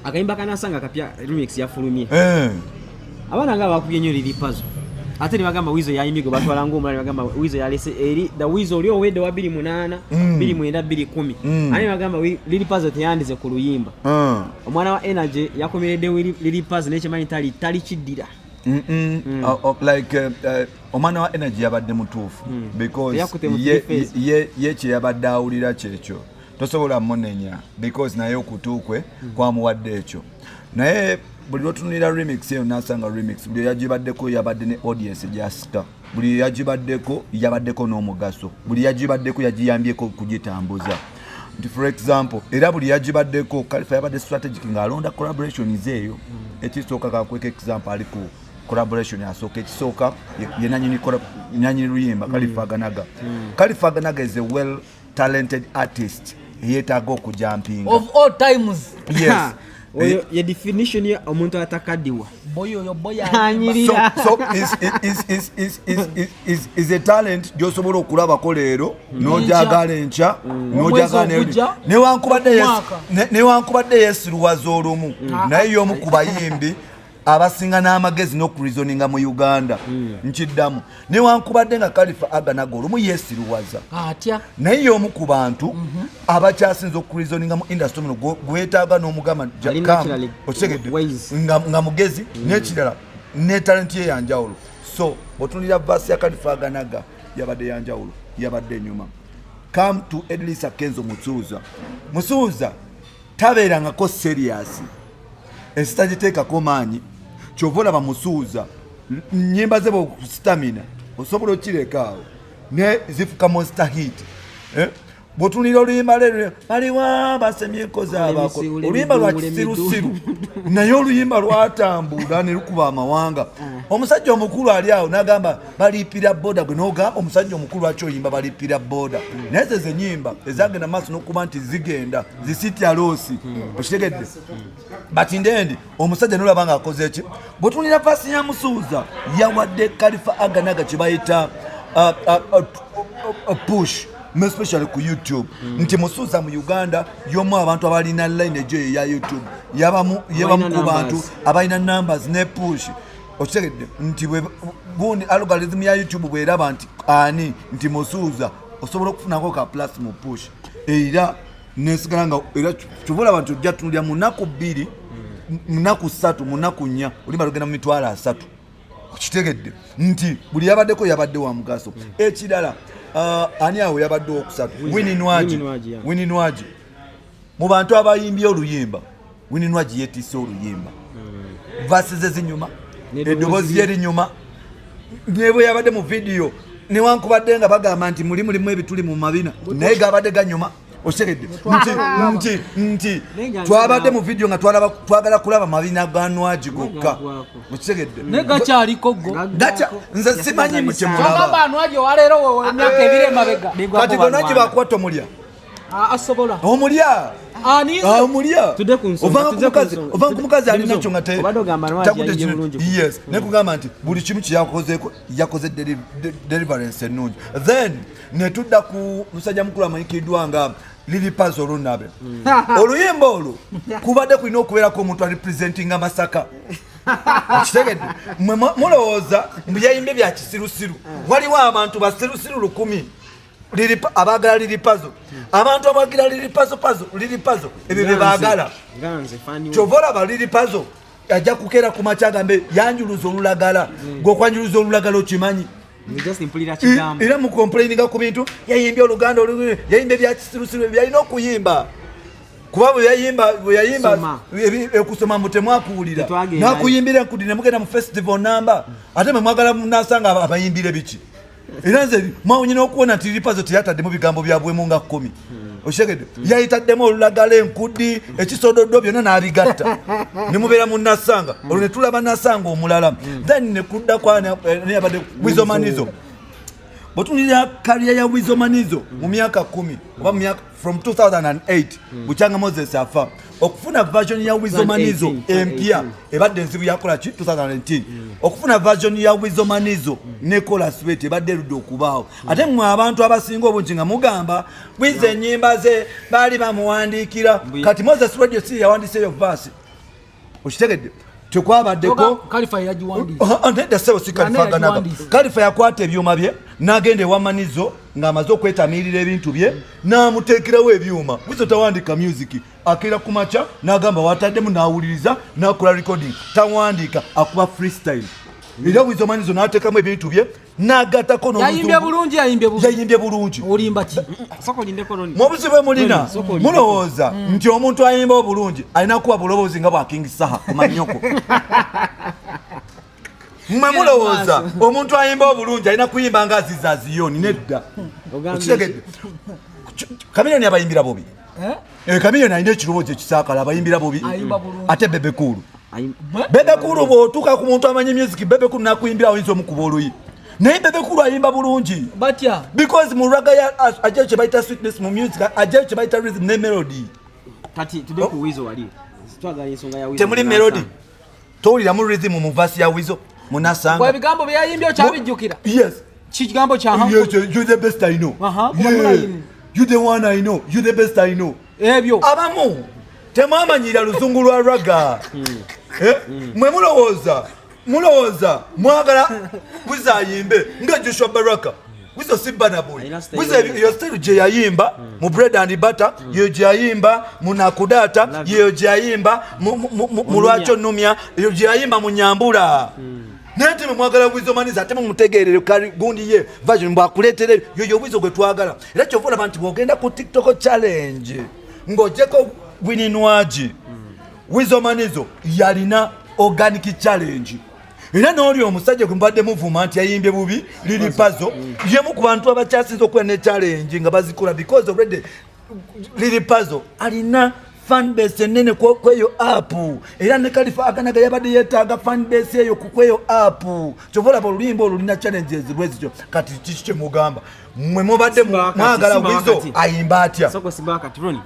akayimba kanasanga kapya remix yafulumye abana nga bakubye nnyo liri puzzle ate ne bagamba Weasel yayimbigo batwala ng'omulala bagamba Weasel yalese eri the Weasel oli owedde wa 28 29 210 ani bagamba liri puzzle teyandize ku luyimba omwana wa Energy yakomeredde liri puzzle n'ekimanyi tali kiddira like omwana wa Energy yabadde mutuufu because ye kye yabadde awulira kyekyo tosobola munenya because naye okutuukwe kwamuwadde ekyo naye buli lwotunulira remix eyo nasanga remix buli yagibaddeko yabadde ne audience gyasita buli yagibaddeko n'omugaso buli yagibaddeko yagiyambyeko kugitambuza nti for example era buli yagibaddeko Khalifa yabadde strategic ng'alonda collaborations eyo ekisooka kakweka example ali ku collaboration asooka ekisooka yenanyini luyimba Khalifa Aganaga is a well talented artist yeetaaga okujampinga of all times. Yes. Your definition ya omuntu atakadiwa Boyo so is a talent gyosobola okulabako leero n'ojagala enkya newankubadde yesiruwaza olumu naye y'omu ku bayimbi abasinga n'amagezi n'okureasoninga mu Uganda nkiddamu newankubadde nga Khalifa Aganaga olumu yesiruwaza atya naye y'omu ku bantu abakyasinza okureasoninga mu industry muno gwetaaga n'omugamba okitegedde nga mugezi n'ekirala ne talent ye yanjawulo so otunulira verse ya Khalifa Aganaga yabadde yanjawulo yabadde enyuma come to Edlisa Kenzo Musuuza tabeerangako serious esitagiteekako maanyi kyova olaba Musuuza nnyimba ze stamina osobola okirekaawo ne zifuka monster hit bw'otunulira oluyimba leero baliwa basemyeko zaabako oluyimba lwa kisirusiru naye oluyimba lwatambula ne lukuba amawanga omusajja omukulu ali awo n'agamba baliipira boda gwe n'ogamba omusajja omukulu aki oyimba baliipira boda naye ze ennyimba ezagenda maaso n'okuba nti zigenda zisitya loosi okitegedde but in the end omusajja n'olaba ng'akoze eki bw'otunulira vaasi ya Musuuza yawadde Khalifa Aganaga kye bayita push especially ku YouTube nti Musuuza mu Uganda yomu abantu abalina line ejo ya YouTube yabamu ku bantu abalina numbers ne push okitegedde nti gundi algorithm ya YouTube bweraba nti ani nti Musuuza osobola okufunako ka plus mu push era nesigala nga era tuvola abantu jatunulya munaku 2 munaku 3 munaku 4 olimba lugenda mu mitwalo 3 okitegedde nti buli yabadeko yabadde wa mugaso ekirala ani awo yabadde okusatu Winnie Nwaji mu bantu abayimbye oluyimba Winnie Nwaji yetise oluyimba verses ezinyuma eddoboozi lyerinyuma nebwe yabadde mu video newankubadde nga bagamba nti mulimu ebituli mu mabina naye gabadde ganyuma okitegedde nti twabadde mu video nga twagala kulaba mabina ga Nwaji gokka okitegedde ne gakyaliko nze simanyi mu kyemulaba Nwaji waleero emyaka ebiri emabega kati Nwaji bakwata omulya asobola omulya omulya ova ku mukazi alina kyo nga yes nekugamba nti buli kimu kyeyakozeeko yakoze deliverance ennungi then netudda ku musajja mukulu amanyikiddwa nga Lili Puzzle Olunabe oluyimba olwo kubadde kulina okubeerako omuntu arepresentinga Masaka okitegedde mulowooza mbyayimbe bya kisirusiru waliwo abantu basirusiru 100 abagala Lili Puzzle abantu abagira Lili Puzzle ebyo bye baagala kyovola ba Lili Puzzle ajja kukeera ku macagambe yanjuluza olulagala gw'okwanjuluza olulagala okimanyi era mu complaininga ku bintu yayimbye oluganda yayimbye bya kisirusiru byalina okuyimba kuba bwe yayimba ekusoma mutemwakuwulira nakuyimbira nkudi nemugenda mu festival number ate memwagala munasanga abayimbire biki era nze mwawunyina okuwona nti Lili Puzzle teyataddemu bigambo byabwemu nga 10 okitegedde yayitaddemu olulagala enkudi ekisododdo byonna n'abigatta nemubeera mu Nasanga olwo ne tulaba Nasanga omulala then nekudda kwaneyabadde Weasel Manizo bw'otunulira kaliya ya Weasel Manizo mu myaka 10 oba mu myaka from 2008 Bukyanga Moses afa okufuna version ya Weasel Manizo empya ebadde nzibu yakola ki 2019 okufuna version ya Weasel Manizo ne kola sweet ebadde ludde okubaawo ate mmwe abantu abasinga obungi nga mugamba Weasel ennyimba ze baali bamuwandiikira kati Moses Radio si yawandiise eyo verse Okitegedde tekwabaddeko Kalifa yajiwandiisa nedda ssebo si Kalifa Kalifa yakwata ebyuma bye n'agenda ewamanizo ng'amaze okwetamiirira ebintu bye n'amuteekerawo ebyuma Wizzo tawandiika music akira ku makya n'agamba wataddemu n'awuliriza n'akola recording tawandiika akuba freestyle era Wizzo manizo n'ateekamu ebintu bye n'agattako yayimbye bulungi olimba ki mu buzibu mulina mulowooza nti omuntu ayimba obulungi alina kuba buloboozi nga bwa King Saha ku manyoko mmwe mulowooza omuntu ayimba obulungi alina kuyimba nga Aziza Ziyoni nedda okitegedde Chameleone abayimbira bubi Chameleone alina ekirowoozo ekisaakala abayimbira bubi ate Bebe Cool Bebe Cool bw'otuuka ku muntu amanyi music Bebe Cool n'akuyimbira oyinza omukuba oluyi naye Bebe Cool ayimba bulungi batya because mu raga ajja kye bayita sweetness mu music ajja kye bayita rhythm ne melody kati tudde ku Wizzo wali twagala ensonga ya Wizzo temuli melody towulira mu rhythm mu verse ya Wizzo munasanga kwa ebigambo byayimbye kyabijjukira yes kigambo kya you the best I know you the one I know you the best I know ebyo abamu temwamanyira luzungu lwa raga mwe mulowooza mwagala Wizzo ayimbe nga Joshua Baraka Wizzo si Burna Boy Wizzo yo style gye yayimba mu bread and butter yo gye yayimba mu nakudata yo gye yayimba mu lwakyo nnumya yo gye yayimba mu nyambula nete mwagala Wizzo maniza ate mumutegerere kali gundi ye version bwakuletere yo Wizzo gwe twagala era kyovula bantu bwogenda ku TikTok challenge ngojeko Wininwaji Wizzo manizo yalina organic challenge era n'oli omusajja gwe mbadde muvuma nti yayimbye bubi Lil Pazzo yemu ku bantu abakyasinze okuba ne challenge nga bazikola because already Lil Pazzo alina fanbase enene kweyo app era ne Kalifa aganaga yabadde yeetaaga fanbase eyo kweyo app kyovola olulimba olulina challenges lwezityo kati kiki kye mugamba mmwe mubadde mwagala Wizzo ayimba atya soko siba kati Ronnie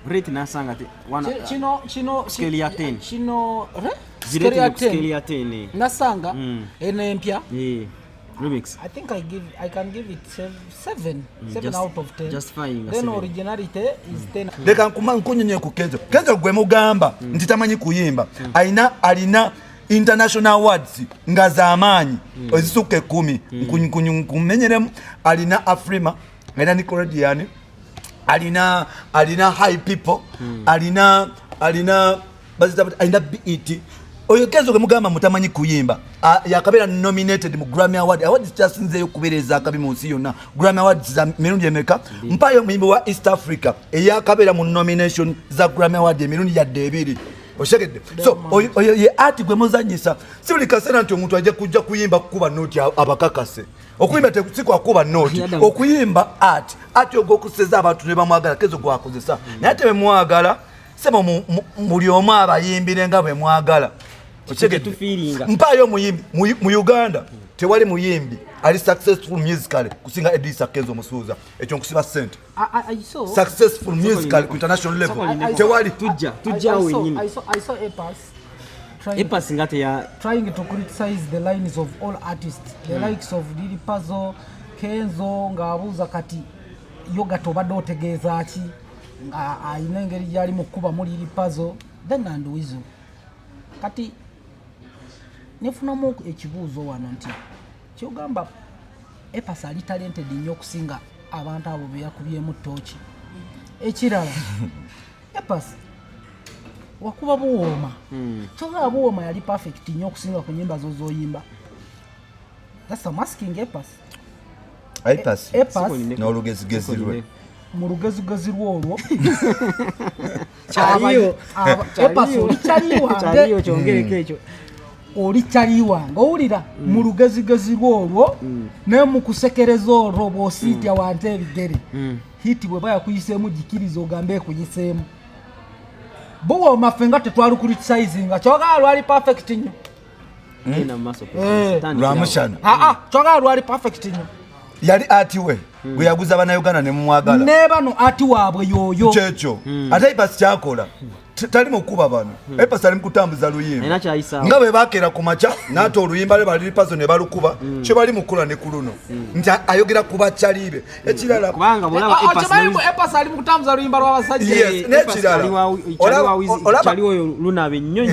rate nasanga te kino scale ya 10 kino scale ya 10 nasanga ene empya remix I think I can give it 7 out of 10 just fine then originality is 10 leka nkunyonye ku Kenzo gwe mugamba nti tamanyi kuyimba alina international awards nga z'amaanyi ezisuka 10 nkumenyeremu alina Afrima alina Nickelodeon alina High People alina BET oyo Kenzo gwe mugamba mutamanyi kuyimba yakabeera nominated mu Grammy Award awards kyasinzeeyo kubeereza akabi mu nsi yonna Grammy Awards za mirundi emeka mpayo muyimbi wa East Africa eyakabeera mu nomination za Grammy Award emirundi yadde ebiri oshegedde so oyo ye ati gwe muzanyisa si buli kaseera nti omuntu ajja kujja kuyimba kukuba noti abakakase okuyimba tekusiko akuba noti okuyimba ati ogwokuseza abantu ne bamwagala Kenzo gwakozesa naye ate bemwagala sema muli omu abayimbire nga bwe mwagala mpayo muyimbi mu Uganda tewali muyimbi ali successful musically kusinga Edisa Kenzo Musuuza ekyo nkusiba sente successful musically ku international level tewali tujja wenyini I saw Epas ngate ya trying to criticize the lines of all artists the likes of Lil Pazzo Kenzo ngaabuuza kati yoga tobadde otegeeza ki ayina engeri gyali mu kuba mu Lil Pazzo then and Wizzo kati nefunamu ekibuuzo wano nti kyogamba Epas ali talented nnyo okusinga abantu abo be yakubyemu ttooki ekirala Epas wakuba buwooma kyogala buwooma yali perfect nnyo okusinga ku nyimba zo zoyimba that's a masking Epas n'olugezigezi lwe mu lugezigezi lwolwo kyaliyo Epas kyaliyo kyongereko ekyo oli kyaliwanga owulira mu lugezigezi lwolwo ne mu kusekereza olwo bw'osiitya wante ebigere hiti bwe bayakuyiseemu gikiriza ogambe ekuyiseemu buwooma ffe nga tetwalukuritisayizinga kyogala lwali perfect nnyo lwamushana kyogala lwali perfect nnyo yali ati we gwe yaguza bannayuganda ne mumwagala ne bano ati waabwe yooyo kyekyo ate Epas kyakola tali mukuba bano Epas ali mukutambuza luyimba nga bwe bakeera ku maca n'ate oluyimba lwe bali Lipazo ne balukuba kye bali mukula ne ku luno nti ayogera ku bakyalibe ekirala kubanga bulaba Epas ali mukutambuza luyimba lw'abasajja n'ekirala olaba lunabe nnyo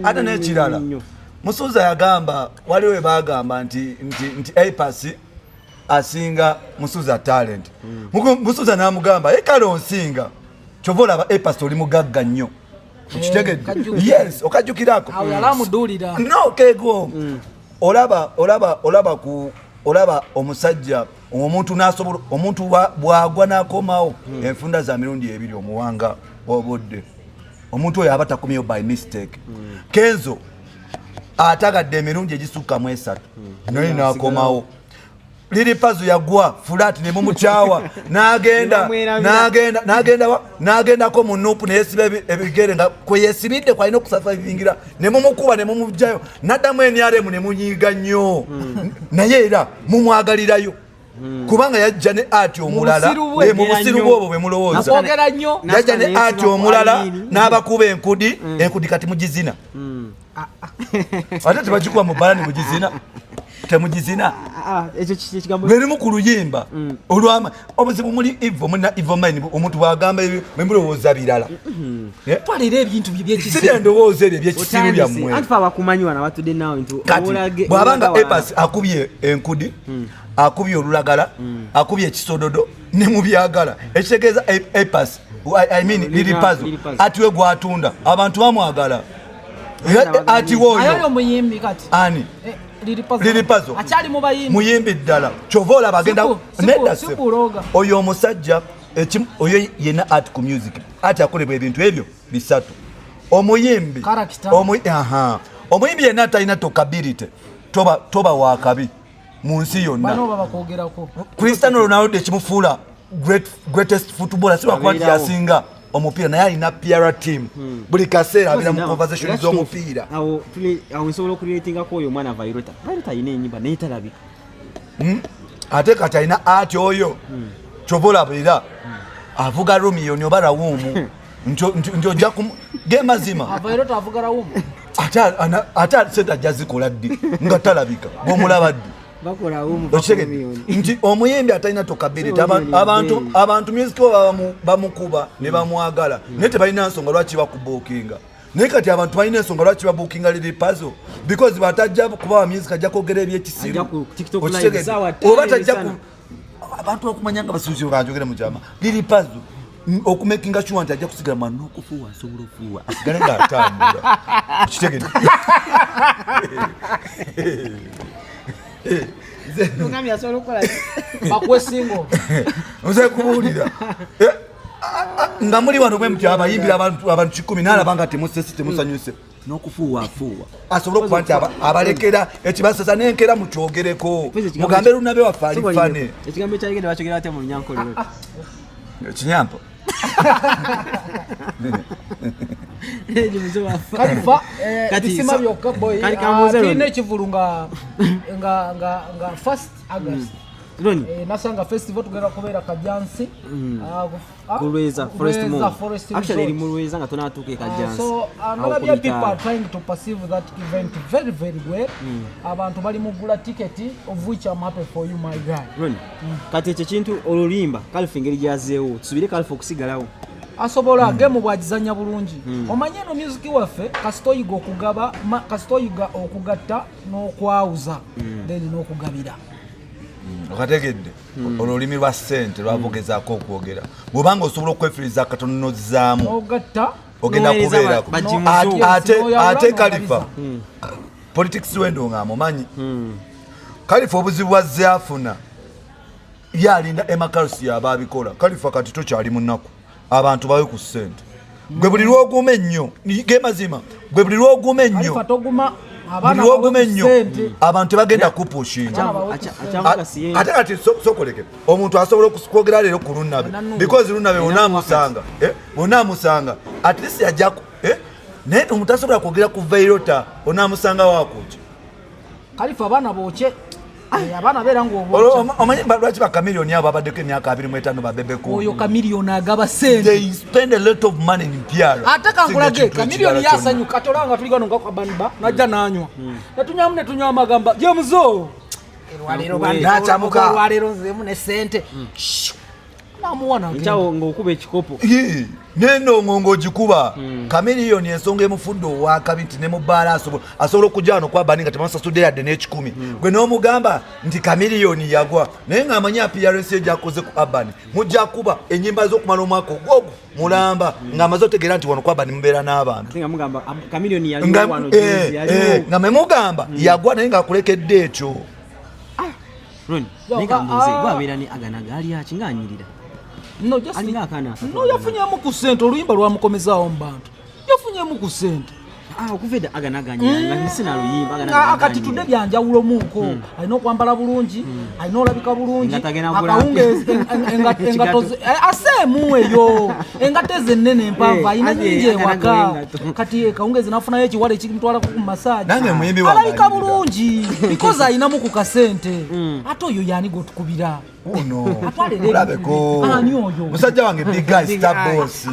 ate n'ekirala Musuza yagamba waliwo we bagamba nti Epas asinga Musuza talent Musuza n'amugamba kale onsinga kyova olaba Epas oli mugagga nnyo ukitegedde yes okajjukirako awo yalamudulira no kego olaba omusajja omuntu nasobola omuntu bwagwa nakomawo enfunda za mirundi ebiri omuwanga obodde omuntu oyo abatakomyeyo by mistake Kenzo atagadde emirundi egisukka mu 3 naye nakomawo Lipazo yagwa flat ne mumukyawa nagenda ko munupu ne yesibe ebigere nga ko yesibidde kwa ino kusafavingira ne mumukuba ne mumujjayo nadamu NRM ne munyiga nnyo naye era mumwagalirayo kubanga yajja ne ati omulala mu busiru bwobo bwe mulowooza yajja ne ati omulala n'abakuba enkudi kati mugizina ate tebagikuba mu balani mugizina temugizina ekyo kigambo beri mu kuluyimba olwama obuzibu muli Ivo Mine omuntu bagamba memulowooza birala twalira ebintu by'ekisiru sibya ndowooza ebyo by'ekisiru byammwe anti abakumanyiwa nabatudde nawo ntu bwabanga Epas akubye enkudi akubye olulagala akubye ekisododo ne mu byagala ekitegeeza Epas I mean Lipazo atiwe gwatunda abantu bamwagala ati woyo ayo muyimbi kati ani Lipazo achali muyimbi ddala chovola bagenda nedda oyo omusajja oyo yena art ku music ati akolebwa ebintu ebyo bisatu omuyimbi omuyimbi yena talina tokability toba wakabi mu nsi yonna bano babakogerako Cristiano Ronaldo ekimufuula greatest footballer si wakwati yasinga omupiira naye alina PR team buli kaseera abira mu conversation z'omupiira awo nsobola okuretinga ko oyo mwana Vairota alina enyimba naye talabika ate kati alina ati oyo kyobola bwera avuga Romeo oba Rawumu njojja gemazima Vairota avuga Rawumu ate sente ajja zikola ddi nga talabika bw'omulaba ddi nti omuyimbi atalina tokability abantu music bamukuba ne bamwagala naye tebalina nsonga lwaki bakubuukinga naye kati abantu balina ensonga lwaki babuukinga Lipazo because batajja kubawa music ajja kwogera ebyekisiru oba tajja abantu bakumanya nga basuuzi banjogere mujama Lipazo okumakinga sure nti ajja kusigala mwana okufuuwa asobola okufuuwa asigale ng'atambula kitegedde Nungami asobola okukola bakwesingo nze kubuulira nga muli wano bwe mutya abayimbira abantu 10 n'alabanga temusanyuse n'okufuuwaafuuwa asobola okuba nti abalekera ekibasasa n'enkera mukyogereko mugambe lunabe waffe alifane ekigambo ekyayigende bakyogera batya mu Lunyankolero kinyampo Kalifa bisima byokka boy kine kivulu nga 1st August nasanga festival tugenda kubeera Kajansi Kulweza Forest Mall actually eri mulweza nga tonatuuka Kajansi so another people are trying to perceive that event very very well abantu bali mugula ticket of which I'm happy for you my guy kati ekyo kintu olulimba Kalifa engeri gyazeewo tusubire Kalifa okusigalawo asobola game bwagizanya bulungi omanye no music waffe kasitoyiga okugaba kasitoyiga okugatta n'okwawuza then n'okugabira okategedde olulimi lwa ssente lwabogezaako okwogera bw'obanga osobola okwefiriza akatonozaamu ogatta ogenda kubeerako ate Kalifa politics wendo nga amumanyi Kalifa obuzibu bwazze afuna yalinda emakalisi yaba abikola Kalifa kati tokyali munaku abantu bawe ku ssente gwe buli lwoguma ennyo gemazima gwe buli lwoguma ennyo abantu bagenda kupushinga ate kati sokoleke omuntu asobola okukwogera leero ku lunabe because lunabe onaamusanga at least yajjaku naye omuntu asobola kwogera ku Vairota onaamusanga waakuki Kalifa abaana bookye Abana bera ng'obwocha. Omanyi lwaki ba Chameleone abo abaddeko emyaka 25 babebeko. Oyo Chameleone agaba sente. They spend a lot of money in PR. Ate kankulage Chameleone yasanyuka tolanga tuli gano ngako banba najja nanywa. Natunyamune tunywa amagamba Jameso. Walero bandachamuka. Walero nzemu ne sente. Namuwana nchawo ngokuba ekikopo. Neno ngongo jikuba Chameleone ensonga emufuddo wa kabiti ne mubala asobola okujano kwa baninga temasa studio ya DN10 gwe no mugamba nti Chameleone yagwa naye nga amanya PRS yakoze ku Urban mujja kuba enyimba zo kumala omwaka ogwo mulamba nga amazotegera nti wano kwa Urban mbera n'abantu singa mugamba Chameleone yali wano yali nga memugamba yagwa naye nga akulekedde ekyo Ron nika mbuze gwabera ni aganaga ali akinganyirira. No, just alinga akana. No, yafunyemu ku sente oluyimba lwamukomezawo mu bantu. Yafunyemu ku sente. Okuveda aganaganya nga sina luyimba aganaganya. Akati tudde byanjawulo muko. Alina okwambala bulungi, alina olabika bulungi. Engatoze asemu eyo. Engateze nnene empava alina nyingi ewaka. Kati kawungezi nafunayo ekiwale ekimutwala ku massage. Nange muyimbi wange. Alabika bulungi because alina mu ku kasente. Ate oyo yani gotukubira. Oh no. Olabeko. Musajja wange big guy star boss.